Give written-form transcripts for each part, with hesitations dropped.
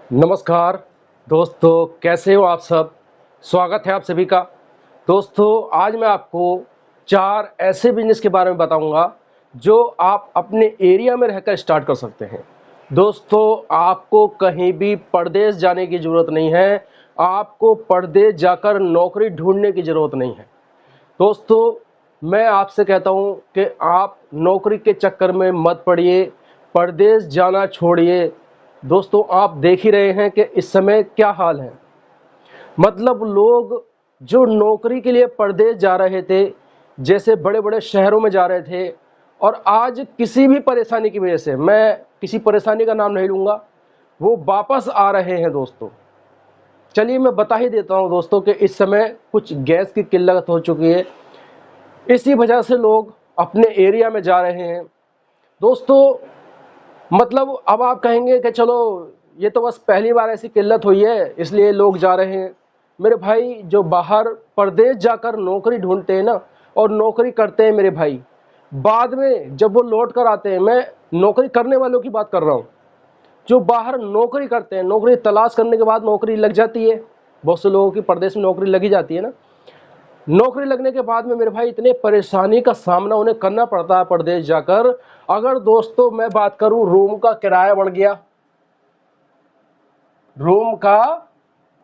नमस्कार दोस्तों, कैसे हो आप सब। स्वागत है आप सभी का। दोस्तों, आज मैं आपको 4 ऐसे बिजनेस के बारे में बताऊंगा जो आप अपने एरिया में रहकर स्टार्ट कर सकते हैं। दोस्तों, आपको कहीं भी परदेश जाने की ज़रूरत नहीं है। आपको परदेश जाकर नौकरी ढूंढने की ज़रूरत नहीं है। दोस्तों, मैं आपसे कहता हूं कि आप नौकरी के चक्कर में मत पड़िए, परदेश जाना छोड़िए। दोस्तों, आप देख ही रहे हैं कि इस समय क्या हाल है। मतलब लोग जो नौकरी के लिए परदेश जा रहे थे, जैसे बड़े बड़े शहरों में जा रहे थे, और आज किसी भी परेशानी की वजह से, मैं किसी परेशानी का नाम नहीं लूँगा, वो वापस आ रहे हैं। दोस्तों, चलिए मैं बता ही देता हूँ दोस्तों कि इस समय कुछ गैस की किल्लत हो चुकी है। इसी वजह से लोग अपने एरिया में जा रहे हैं। दोस्तों, मतलब अब आप कहेंगे कि चलो ये तो बस पहली बार ऐसी किल्लत हुई है इसलिए लोग जा रहे हैं। मेरे भाई, जो बाहर परदेश जाकर नौकरी ढूंढते हैं ना, और नौकरी करते हैं मेरे भाई, बाद में जब वो लौट कर आते हैं, मैं नौकरी करने वालों की बात कर रहा हूँ, जो बाहर नौकरी करते हैं, नौकरी तलाश करने के बाद नौकरी लग जाती है। बहुत से लोगों की परदेश में नौकरी लगी जाती है ना। नौकरी लगने के बाद में मेरे भाई इतने परेशानी का सामना उन्हें करना पड़ता है परदेश जाकर। अगर दोस्तों मैं बात करूं, रूम का किराया बढ़ गया, रूम का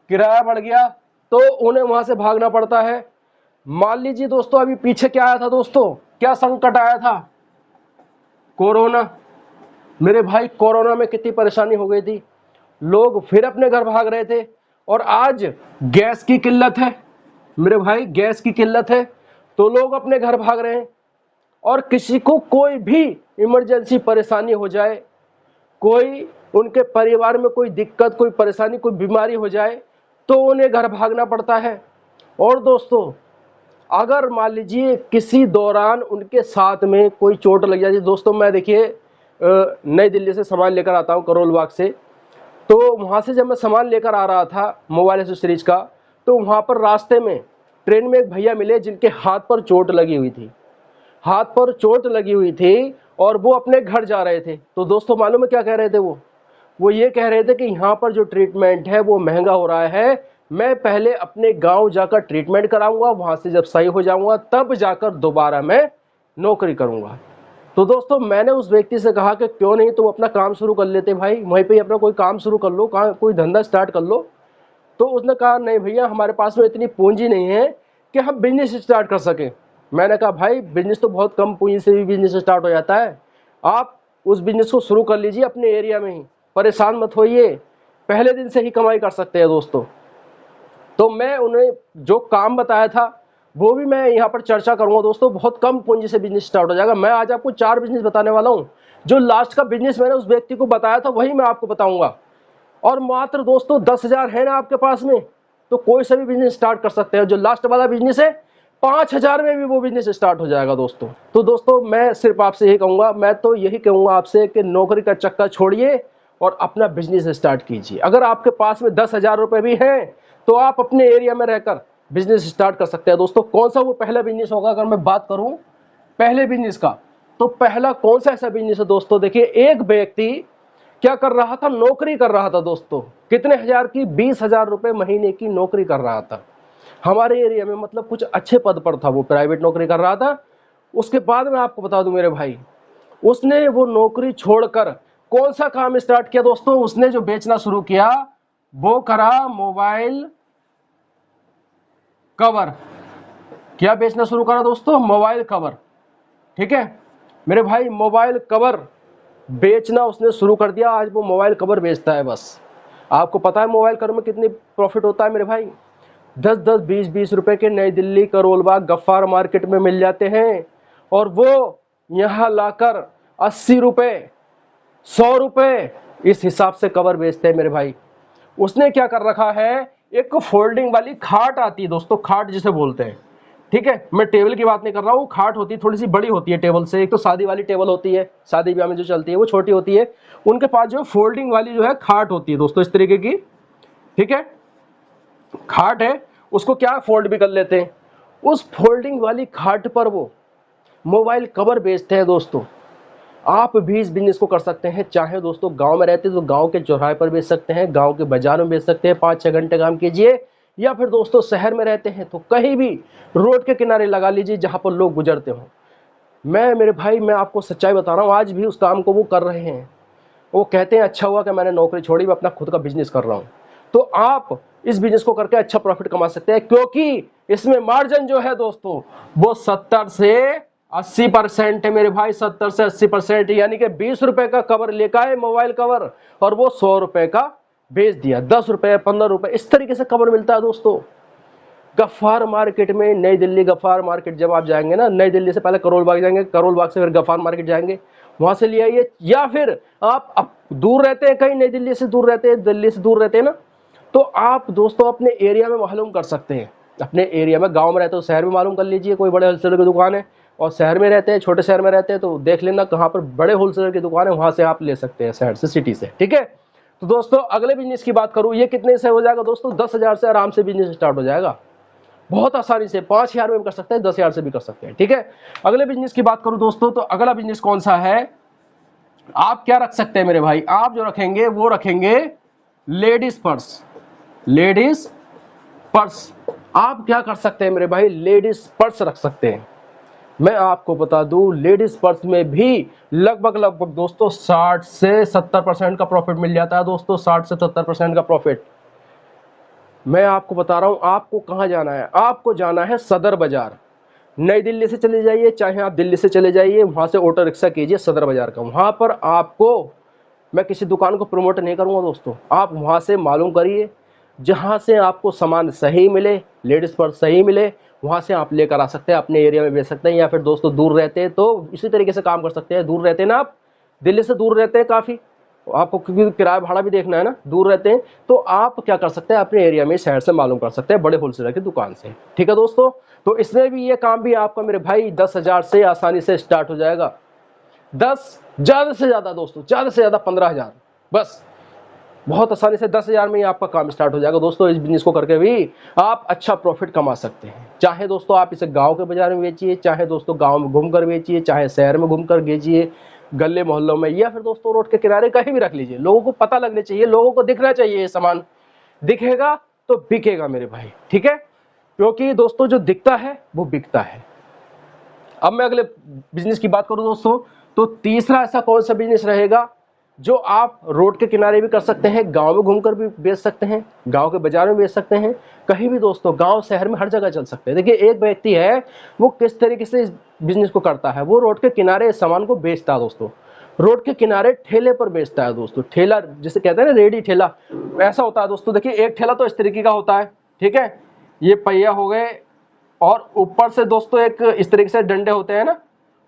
किराया बढ़ गया तो उन्हें वहां से भागना पड़ता है। मान लीजिए दोस्तों, अभी पीछे क्या आया था दोस्तों, क्या संकट आया था? कोरोना। मेरे भाई, कोरोना में कितनी परेशानी हो गई थी। लोग फिर अपने घर भाग रहे थे, और आज गैस की किल्लत है। मेरे भाई, गैस की किल्लत है तो लोग अपने घर भाग रहे हैं। और किसी को कोई भी इमरजेंसी परेशानी हो जाए, कोई उनके परिवार में कोई दिक्कत, कोई परेशानी, कोई बीमारी हो जाए, तो उन्हें घर भागना पड़ता है। और दोस्तों, अगर मान लीजिए किसी दौरान उनके साथ में कोई चोट लग जाती है। दोस्तों, मैं देखिए नई दिल्ली से सामान लेकर आता हूँ, करोल बाग से। तो वहाँ से जब मैं सामान लेकर आ रहा था मोबाइल एसेसरीज का, तो वहाँ पर रास्ते में ट्रेन में एक भैया मिले जिनके हाथ पर चोट लगी हुई थी। हाथ पर चोट लगी हुई थी और वो अपने घर जा रहे थे। तो दोस्तों, मालूम है क्या कह रहे थे वो ये कह रहे थे कि यहाँ पर जो ट्रीटमेंट है वो महंगा हो रहा है, मैं पहले अपने गांव जाकर ट्रीटमेंट कराऊंगा, वहां से जब सही हो जाऊंगा तब जाकर दोबारा मैं नौकरी करूंगा। तो दोस्तों, मैंने उस व्यक्ति से कहा कि क्यों नहीं तुम अपना काम शुरू कर लेते भाई, वहीं पे अपना कोई काम शुरू कर लो, कोई धंधा स्टार्ट कर लो। तो उसने कहा, नहीं भैया, हमारे पास में इतनी पूंजी नहीं है कि हम बिजनेस स्टार्ट कर सकें। मैंने कहा, भाई बिजनेस तो बहुत कम पूंजी से भी बिजनेस स्टार्ट हो जाता है। आप उस बिजनेस को शुरू कर लीजिए अपने एरिया में ही, परेशान मत होइए, पहले दिन से ही कमाई कर सकते हैं दोस्तों। तो मैं उन्हें जो काम बताया था वो भी मैं यहाँ पर चर्चा करूंगा दोस्तों। बहुत कम पूंजी से बिजनेस स्टार्ट हो जाएगा। मैं आज आपको 4 बिजनेस बताने वाला हूँ। जो लास्ट का बिजनेस मैंने उस व्यक्ति को बताया था वही मैं आपको बताऊंगा। और मात्र दोस्तों 10,000 है ना आपके पास में, तो कोई सा भी बिजनेस स्टार्ट कर सकते हैं। जो लास्ट वाला बिजनेस है, 5,000 में भी वो बिजनेस स्टार्ट हो जाएगा दोस्तों। तो दोस्तों, मैं सिर्फ आपसे यही कहूंगा, मैं तो यही कहूंगा आपसे कि नौकरी का चक्कर छोड़िए और अपना बिजनेस स्टार्ट कीजिए। अगर आपके पास में 10,000 रुपए भी हैं तो आप अपने एरिया में रहकर बिजनेस स्टार्ट कर सकते हैं दोस्तों। कौन सा वो पहला बिजनेस होगा? अगर मैं बात करूं पहले बिजनेस का, तो पहला कौन सा ऐसा बिजनेस है दोस्तों? देखिए, एक व्यक्ति क्या कर रहा था, नौकरी कर रहा था दोस्तों। कितने हजार की? 20,000 रुपए महीने की नौकरी कर रहा था हमारे एरिया में। मतलब कुछ अच्छे पद पर था, वो प्राइवेट नौकरी कर रहा था। उसके बाद मैं आपको बता दूं मेरे भाई, उसने वो नौकरी छोड़कर कौन सा काम स्टार्ट किया दोस्तों? उसने जो बेचना शुरू किया वो करा मोबाइल कवर। क्या बेचना शुरू करा दोस्तों? Mobile cover. ठीक है मेरे भाई, मोबाइल कवर बेचना उसने शुरू कर दिया। आज वो मोबाइल कवर बेचता है बस। आपको पता है मोबाइल कवर में कितनी प्रॉफिट होता है मेरे भाई? 10-10, 20-20 रुपए के नई दिल्ली, करोल बाग, गफ्फार मार्केट में मिल जाते हैं। और वो यहाँ लाकर 80 रुपए, 100 रुपए इस हिसाब से कवर बेचते हैं मेरे भाई। उसने क्या कर रखा है, एक फोल्डिंग वाली खाट आती है दोस्तों, खाट जिसे बोलते हैं। ठीक है, मैं टेबल की बात नहीं कर रहा हूँ। खाट होती है, थोड़ी सी बड़ी होती है टेबल से। एक तो शादी वाली टेबल होती है, शादी ब्याह में जो चलती है वो छोटी होती है। उनके पास जो फोल्डिंग वाली जो है खाट होती है दोस्तों, इस तरीके की। ठीक है, खाट है, उसको क्या फोल्ड भी कर लेते हैं। उस फोल्डिंग वाली खाट पर वो मोबाइल कवर बेचते हैं दोस्तों। आप भी इस बिजनेस को कर सकते हैं। चाहे दोस्तों गांव में रहते हैं तो गांव के चौराहे पर बेच सकते हैं, गांव के बाजार में बेच सकते हैं, 5-6 घंटे काम कीजिए। या फिर दोस्तों शहर में रहते हैं तो कहीं भी रोड के किनारे लगा लीजिए जहां पर लोग गुजरते हो। मेरे भाई मैं आपको सच्चाई बता रहा हूँ, आज भी उस काम को वो कर रहे हैं। वो कहते हैं अच्छा हुआ कि मैंने नौकरी छोड़ी, मैं अपना खुद का बिजनेस कर रहा हूँ। तो आप इस बिजनेस को करके अच्छा प्रॉफिट कमा सकते हैं, क्योंकि इसमें मार्जिन जो है दोस्तों वो 70 से 80% है मेरे भाई। 70 से 80%, यानी कि 20 रुपए का कवर लेकर आए, मोबाइल कवर, और वो 100 रुपए का बेच दिया, 10 रुपए 15 रुपए इस तरीके से कवर मिलता है दोस्तों। गफ्फार मार्केट में, नई दिल्ली गफ्फार मार्केट जब आप जाएंगे ना, नई दिल्ली से पहले करोल बाग जाएंगे, करोल बाग से फिर गफ्फार मार्केट जाएंगे, वहां से ले आइए। या फिर आप दूर रहते हैं कहीं, नई दिल्ली से दूर रहते हैं, दिल्ली से दूर रहते हैं ना, तो आप दोस्तों अपने एरिया में मालूम कर सकते हैं। अपने एरिया में, गांव में रहते हो शहर में मालूम कर लीजिए कोई बड़े होलसेलर की दुकान है, और शहर में रहते हैं, छोटे शहर में रहते हैं तो देख लेना कहाँ पर बड़े होलसेलर की दुकान है, वहां से आप ले सकते हैं, शहर से, सिटी से। ठीक है, तो दोस्तों अगले बिजनेस की बात करूं, ये कितने से हो जाएगा दोस्तों? 10,000 से आराम से बिजनेस स्टार्ट हो जाएगा, बहुत आसानी से। 5,000 में भी कर सकते हैं, 10,000 से भी कर सकते हैं। ठीक है, अगले बिजनेस की बात करूं दोस्तों, तो अगला बिजनेस कौन सा है? आप क्या रख सकते हैं मेरे भाई? आप जो रखेंगे वो रखेंगे लेडीज पर्स। लेडीज पर्स, आप क्या कर सकते हैं मेरे भाई? लेडीज पर्स रख सकते हैं। मैं आपको बता दूं, लेडीज पर्स में भी लगभग दोस्तों 60 से 70% का प्रॉफिट मिल जाता है दोस्तों। 60 से 70% का प्रॉफिट। मैं आपको बता रहा हूं, आपको कहां जाना है? आपको जाना है सदर बाजार। नई दिल्ली से चले जाइए, चाहे आप दिल्ली से चले जाइए, वहां से ऑटो रिक्शा कीजिए सदर बाजार का। वहां पर आपको, मैं किसी दुकान को प्रमोट नहीं करूंगा दोस्तों, आप वहां से मालूम करिए, जहां से आपको सामान सही मिले, लेडीज पर सही मिले, वहां से आप लेकर आ सकते हैं, अपने एरिया में बेच सकते हैं। या फिर दोस्तों दूर रहते हैं तो इसी तरीके से काम कर सकते हैं। दूर रहते हैं ना आप, दिल्ली से दूर रहते हैं काफ़ी, आपको क्योंकि किराया भाड़ा भी देखना है ना, दूर रहते हैं तो आप क्या कर सकते हैं? अपने एरिया में, शहर से मालूम कर सकते हैं, बड़े होलसेलर की दुकान से। ठीक है दोस्तों, तो इसमें भी ये काम भी आपका मेरे भाई 10,000 से आसानी से स्टार्ट हो जाएगा। 10, ज़्यादा से ज़्यादा दोस्तों, ज़्यादा से ज़्यादा 15,000, बस। बहुत आसानी से 10,000 में ही आपका काम स्टार्ट हो जाएगा दोस्तों। इस बिजनेस को करके भी आप अच्छा प्रॉफिट कमा सकते हैं। चाहे दोस्तों आप इसे गांव के बाजार में बेचिए, चाहे दोस्तों गांव में घूमकर बेचिए, चाहे शहर में घूमकर बेचिए, गले मोहल्लों में, या फिर दोस्तों रोड के किनारे कहीं भी रख लीजिए। लोगों को पता लगना चाहिए, लोगों को दिखना चाहिए, ये सामान दिखेगा तो बिकेगा मेरे भाई। ठीक है, क्योंकि दोस्तों जो दिखता है वो बिकता है। अब मैं अगले बिजनेस की बात करूं दोस्तों, तो तीसरा ऐसा कौन सा बिजनेस रहेगा जो आप रोड के किनारे भी कर सकते हैं, गांव में घूमकर भी बेच सकते हैं, गांव के बाजार में बेच सकते हैं, कहीं भी दोस्तों, गांव शहर में हर जगह चल सकते हैं। देखिए एक व्यक्ति है, वो किस तरीके से इस बिजनेस को करता है, वो रोड के किनारे इस सामान को बेचता है दोस्तों। रोड के किनारे ठेले पर बेचता है दोस्तों। ठेला जिसे कहते हैं ना, रेडी ठेला, ऐसा होता है दोस्तों। देखिए एक ठेला तो इस तरीके का होता है, ठीक है, ये पहिया हो गए, और ऊपर से दोस्तों एक इस तरीके से डंडे होते हैं ना,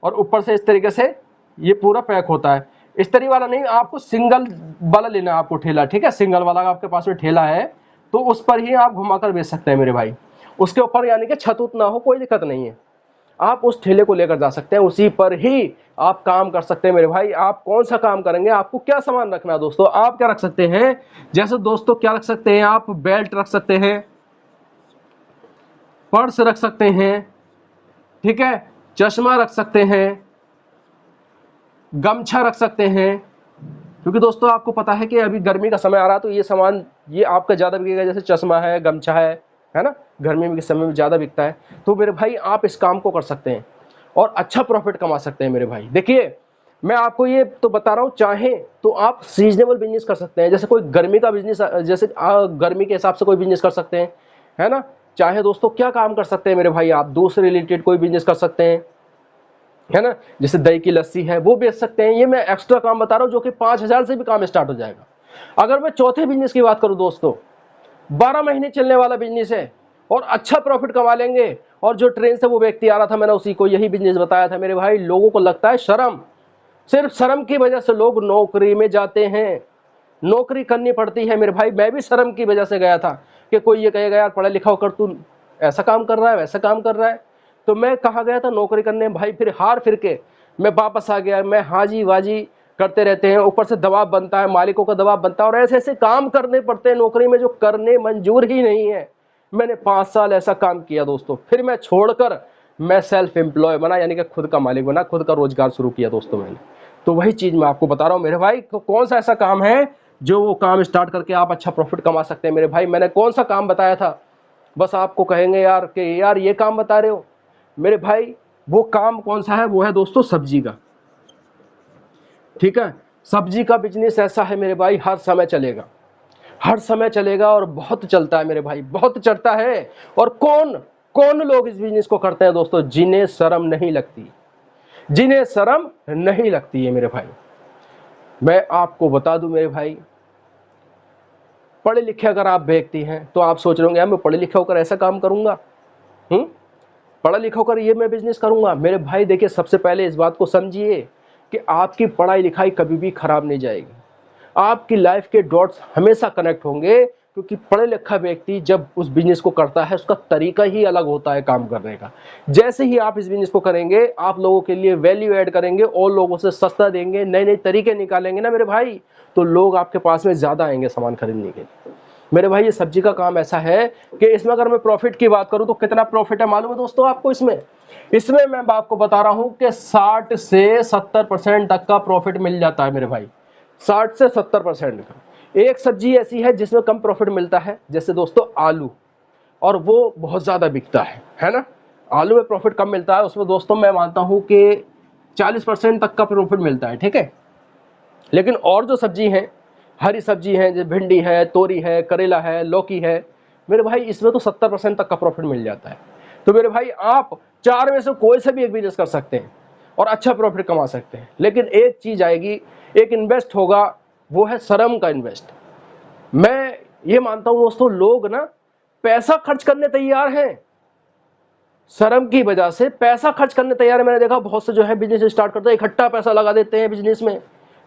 और ऊपर से इस तरीके से ये पूरा पैक होता है। इस तरीके वाला नहीं, आपको सिंगल वाला लेना है आपको ठेला। ठीक है, सिंगल वाला आपके पास में ठेला है तो उस पर ही आप घुमाकर बेच सकते हैं मेरे भाई। उसके ऊपर यानी कि छत उत ना हो, कोई दिक्कत नहीं है, आप उस ठेले को लेकर जा सकते हैं, उसी पर ही आप काम कर सकते हैं मेरे भाई। आप कौन सा काम करेंगे? आपको क्या सामान रखना है दोस्तों? आप क्या रख सकते हैं? जैसे दोस्तों क्या रख सकते हैं आप? बेल्ट रख सकते हैं, पर्स रख सकते हैं, ठीक है, चश्मा रख सकते हैं, गमछा रख सकते हैं। क्योंकि दोस्तों आपको पता है कि अभी गर्मी का समय आ रहा है तो ये सामान ये आपका ज़्यादा बिकेगा, जैसे चश्मा है, गमछा है ना, गर्मी के समय में ज़्यादा बिकता है। तो मेरे भाई आप इस काम को कर सकते हैं और अच्छा प्रॉफिट कमा सकते हैं मेरे भाई। देखिए मैं आपको ये तो बता रहा हूँ, चाहे तो आप सीजनेबल बिजनेस कर सकते हैं, जैसे कोई गर्मी का बिजनेस, जैसे गर्मी के हिसाब से कोई बिजनेस कर सकते हैं, है ना। चाहे दोस्तों क्या काम कर सकते हैं मेरे भाई, आप दूध से रिलेटेड कोई बिजनेस कर सकते हैं, है ना, जैसे दही की लस्सी है वो बेच सकते हैं। ये मैं एक्स्ट्रा काम बता रहा हूँ जो कि 5,000 से भी काम स्टार्ट हो जाएगा। अगर मैं चौथे बिजनेस की बात करूँ दोस्तों, 12 महीने चलने वाला बिजनेस है और अच्छा प्रॉफिट कमा लेंगे। और जो ट्रेन से वो व्यक्ति आ रहा था, मैंने उसी को यही बिजनेस बताया था मेरे भाई। लोगों को लगता है शर्म, सिर्फ शर्म की वजह से लोग नौकरी में जाते हैं, नौकरी करनी पड़ती है मेरे भाई। मैं भी शर्म की वजह से गया था कि कोई ये कहेगा यार पढ़ा लिखा होकर तू ऐसा काम कर रहा है, वैसा काम कर रहा है, तो मैं कहा गया था नौकरी करने भाई। फिर हार फिर के मैं वापस आ गया। मैं हाजी वाजी करते रहते हैं, ऊपर से दबाव बनता है, मालिकों का दबाव बनता है, और ऐसे ऐसे काम करने पड़ते हैं नौकरी में जो करने मंजूर ही नहीं है। मैंने 5 साल ऐसा काम किया दोस्तों, फिर मैं छोड़कर मैं सेल्फ एम्प्लॉय बना, यानी कि खुद का मालिक बना, खुद का रोजगार शुरू किया दोस्तों मैंने। तो वही चीज़ मैं आपको बता रहा हूँ मेरे भाई। तो कौन सा ऐसा काम है जो वो काम स्टार्ट करके आप अच्छा प्रॉफिट कमा सकते हैं मेरे भाई। मैंने कौन सा काम बताया था, बस आपको कहेंगे यार कि यार ये काम बता रहे हो मेरे भाई। वो काम कौन सा है, वो है दोस्तों सब्जी का। ठीक है, सब्जी का बिजनेस ऐसा है मेरे भाई, हर समय चलेगा, हर समय चलेगा और बहुत चलता है मेरे भाई, बहुत चलता है। और कौन कौन लोग इस बिजनेस को करते हैं दोस्तों, जिन्हें शर्म नहीं लगती, जिन्हें शर्म नहीं लगती है मेरे भाई। मैं आपको बता दूं मेरे भाई, पढ़े लिखे अगर आप व्यक्ति हैं तो आप सोच रहे होंगे यार मैं पढ़े लिखे होकर ऐसा काम करूंगा, पढ़ा लिखा होकर ये मैं बिजनेस करूंगा। मेरे भाई देखिए, सबसे पहले इस बात को समझिए कि आपकी पढ़ाई लिखाई कभी भी खराब नहीं जाएगी, आपकी लाइफ के डॉट्स हमेशा कनेक्ट होंगे। क्योंकि पढ़े लिखा व्यक्ति जब उस बिजनेस को करता है उसका तरीका ही अलग होता है काम करने का। जैसे ही आप इस बिजनेस को करेंगे, आप लोगों के लिए वैल्यू ऐड करेंगे और लोगों से सस्ता देंगे, नए नए तरीके निकालेंगे ना मेरे भाई, तो लोग आपके पास में ज्यादा आएंगे सामान खरीदने के लिए। मेरे भाई ये सब्जी का काम ऐसा है कि इसमें अगर मैं प्रॉफिट की बात करूं तो कितना प्रॉफिट है मालूम है दोस्तों आपको। इसमें मैं आपको बता रहा हूं कि 60 से 70% तक का प्रॉफिट मिल जाता है मेरे भाई, 60 से 70% का। एक सब्जी ऐसी है जिसमें कम प्रॉफिट मिलता है, जैसे दोस्तों आलू, और वो बहुत ज्यादा बिकता है ना। आलू में प्रॉफिट कम मिलता है, उसमें दोस्तों मैं मानता हूं कि 40% तक का प्रॉफिट मिलता है, ठीक है। लेकिन और जो सब्जी है, हरी सब्जी है, जैसे भिंडी है, तोरी है, करेला है, लौकी है, मेरे भाई इसमें तो 70% तक का प्रॉफिट मिल जाता है। तो मेरे भाई आप चार में से कोई से भी एक बिजनेस कर सकते हैं और अच्छा प्रॉफिट कमा सकते हैं। लेकिन एक चीज आएगी, एक इन्वेस्ट होगा, वो है शर्म का इन्वेस्ट। मैं ये मानता हूं दोस्तों, लोग ना पैसा खर्च करने तैयार हैं, शर्म की वजह से पैसा खर्च करने तैयार है। मैंने देखा बहुत से जो है बिजनेस स्टार्ट करते हैं, इकट्ठा पैसा लगा देते हैं बिजनेस में,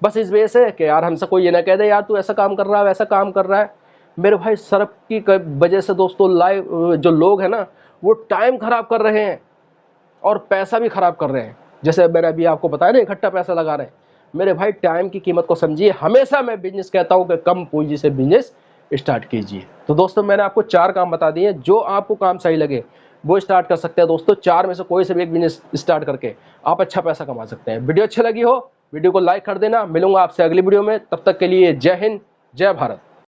बस इस वजह से कि यार हमसे कोई ये ना कह दे यार तू ऐसा काम कर रहा है वैसा काम कर रहा है। मेरे भाई शर्म की वजह से दोस्तों लाइव जो लोग हैं ना, वो टाइम खराब कर रहे हैं और पैसा भी खराब कर रहे हैं। जैसे मैंने अभी आपको बताया ना, इकट्ठा पैसा लगा रहे हैं। मेरे भाई टाइम की कीमत को समझिए। हमेशा मैं बिजनेस कहता हूं कि कम पूंजी से बिजनेस स्टार्ट कीजिए। तो दोस्तों मैंने आपको 4 काम बता दिए, जो आपको काम सही लगे वो स्टार्ट कर सकते हैं दोस्तों। 4 में से कोई से भी एक बिजनेस स्टार्ट करके आप अच्छा पैसा कमा सकते हैं। वीडियो अच्छी लगी हो वीडियो को लाइक कर देना। मिलूंगा आपसे अगली वीडियो में, तब तक के लिए जय हिंद, जय भारत।